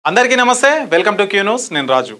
అందరికీ నమస్తే welcome to Q news నేను రాజు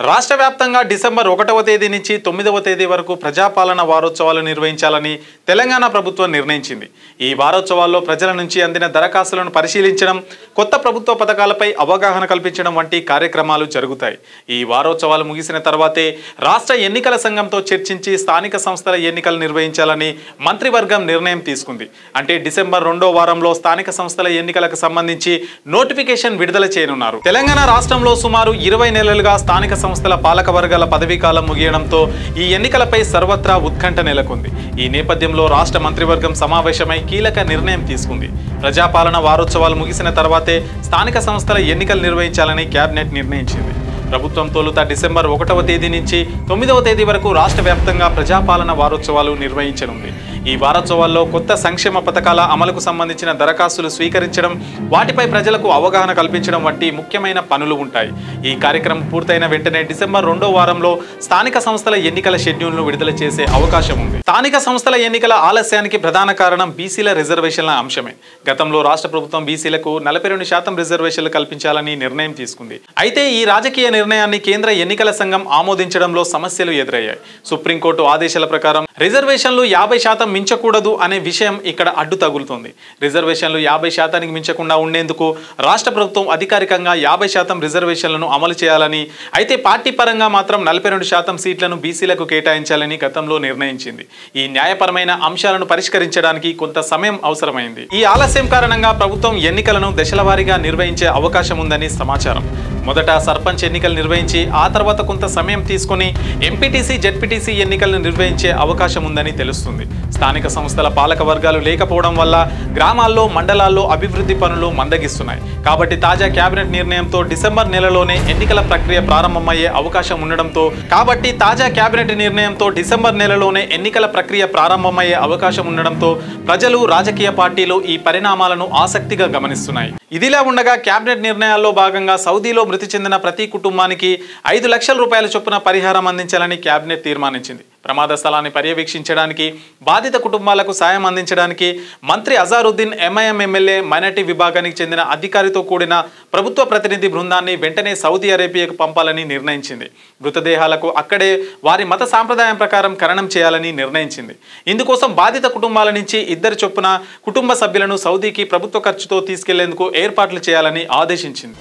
రాష్ట్ర వ్యాప్తంగా డిసెంబర్ 1వ తేదీ నుంచి 9వ తేదీ వరకు ప్రజాపాలన వారోత్సవాలు నిర్వహించాలని తెలంగాణ ప్రభుత్వం నిర్ణయించింది। ఈ వారోత్సవాల్లో ప్రజల నుంచి అందిన దరఖాస్తులను పరిశీలించడం, కొత్త ప్రభుత్వ పథకాలపై అవగాహన కల్పించడం వంటి కార్యక్రమాలు జరుగుతాయి। ఈ వారోత్సవాలు ముగిసిన తర్వాతే రాష్ట్ర ఎన్నికల సంఘంతో చర్చించి స్థానిక సంస్థల ఎన్నికలు నిర్వహించాలని మంత్రివర్గం నిర్ణయం తీసుకుంది। అంటే డిసెంబర్ 2వ వారంలో స్థానిక సంస్థల ఎన్నికలకు సంబంధించి నోటిఫికేషన్ విడుదల చేయనున్నారు। తెలంగాణ రాష్ట్రంలో సుమారు 20 నెలలుగా స్థానిక సంస్థల పాలక వర్గాల పదవీకాలం ముగియడంతో ఈ ఎన్నికలపై సర్వత్రా ఉత్కంఠ నెలకొంది। ఈ నేపథ్యంలో రాష్ట్ర మంత్రివర్గం సమావేశమై కీలక నిర్ణయం తీసుకుంది। ప్రజాపాలన వారోత్సవాలు ముగిసిన తర్వాతే స్థానిక సంస్థల ఎన్నికలు నిర్వహించాలని కేబినెట్ నిర్ణయించింది। ప్రభుత్వం తొలుత డిసెంబర్ 1వ తేదీ నుంచి 9వ తేదీ వరకు రాష్ట్ర వ్యాప్తంగా ప్రజాపాలన వారోత్సవాలు నిర్వహించనుంది। ఈ వారోత్సవాల్లో కొత్త సంక్షేమ పథకాల అమలుకు సంబంధించిన దరఖాస్తులు స్వీకరించడం, వాటిపై ప్రజలకు అవగాహన కల్పించడం వంటి ముఖ్యమైన పనులు ఉంటాయి। ఈ కార్యక్రమం పూర్తయిన వెంటనే డిసెంబర్ 2వ వారంలో స్థానిక సంస్థల ఎన్నికల షెడ్యూల్ను విడుదల చేసే అవకాశం ఉంది। స్థానిక సంస్థల ఎన్నికల ఆలస్యానికి ప్రధాన కారణం బీసీల రిజర్వేషన్ల అంశమే। గతంలో రాష్ట్ర ప్రభుత్వం బీసీలకు 42% రిజర్వేషన్లు కల్పించాలని నిర్ణయం తీసుకుంది। అయితే ఈ రాజకీయ నిర్ణయాన్ని కేంద్ర ఎన్నికల సంఘం ఆమోదించడంలో సమస్యలు ఎదురయ్యాయి। సుప్రీంకోర్టు ఆదేశాల ప్రకారం రిజర్వేషన్లు 50% మించకూడదు అనే విషయం ఇక్కడ అడ్డు తగులుతోంది। రిజర్వేషన్లు 50%కి మించకుండా ఉండేందుకు రాష్ట్ర ప్రభుత్వం అధికారికంగా 50% రిజర్వేషన్లను అమలు చేయాలని, అయితే పార్టీ పరంగా మాత్రం 42% సీట్లను బీసీలకు కేటాయించాలని గతంలో నిర్ణయించింది। ఈ న్యాయపరమైన అంశాలను పరిష్కరించడానికి కొంత సమయం అవసరమైంది। ఈ ఆలస్యం కారణంగా ప్రభుత్వం ఎన్నికలను దశలవారీగా నిర్వహించే అవకాశం ఉందని సమాచారం। మొదట సర్పంచ్ ఎన్నికలు నిర్వహించి ఆ తర్వాత కొంత సమయం తీసుకుని ఎంపీటీసీ, జెడ్పీటీసీ ఎన్నికలను నిర్వహించే అవకాశం ఉందని తెలుస్తుంది। స్థానిక సంస్థల పాలక వర్గాలు లేకపోవడం వల్ల గ్రామాల్లో, మండలాల్లో అభివృద్ధి పనులు మందగిస్తున్నాయి। కాబట్టి తాజా కేబినెట్ నిర్ణయంతో డిసెంబర్ నెలలోనే ఎన్నికల ప్రక్రియ ప్రారంభమయ్యే అవకాశం ఉండడంతో ప్రజలు, రాజకీయ పార్టీలు ఈ పరిణామాలను ఆసక్తిగా గమనిస్తున్నాయి। ఇదిలా ఉండగా కేబినెట్ నిర్ణయాల్లో భాగంగా సౌదీలో మృతి చెందిన ప్రతి కుటుంబానికి 5 లక్షల రూపాయల చొప్పున పరిహారం అందించాలని కేబినెట్ తీర్మానించింది। ప్రమాద స్థలాన్ని పర్యవేక్షించడానికి, బాధిత కుటుంబాలకు సాయం అందించడానికి మంత్రి అజారుద్దీన్ ఎంఐఎం ఎమ్మెల్యే మైనార్టీ విభాగానికి చెందిన అధికారితో కూడిన ప్రభుత్వ ప్రతినిధి బృందాన్ని వెంటనే సౌదీ అరేబియాకు పంపాలని నిర్ణయించింది। మృతదేహాలకు అక్కడే వారి మత సాంప్రదాయం ప్రకారం ఖననం చేయాలని నిర్ణయించింది। ఇందుకోసం బాధిత కుటుంబాల నుంచి 2 చొప్పున కుటుంబ సభ్యులను సౌదీకి ప్రభుత్వ ఖర్చుతో తీసుకెళ్లేందుకు ఏర్పాట్లు చేయాలని ఆదేశించింది।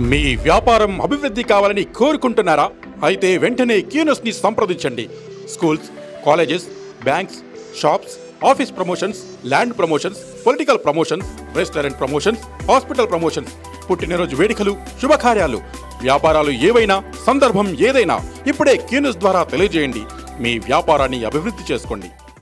మీ వ్యాపారం అభివృద్ధి కావాలని కోరుకుంటున్నారా? అయితే వెంటనే క్యూ న్యూస్ ని సంప్రదించండి। Schools, colleges, banks, shops, office promotions, land promotions, political promotions, restaurant promotions, hospital promotions, పుట్టినరోజు వేడుకలు, శుభకార్యాలు, వ్యాపారాలు ఏవైనా, సందర్భం ఏదైనా ఇప్పుడే క్యూ న్యూస్ ద్వారా తెలియజేయండి। మీ వ్యాపారాన్ని అభివృద్ధి చేసుకోండి।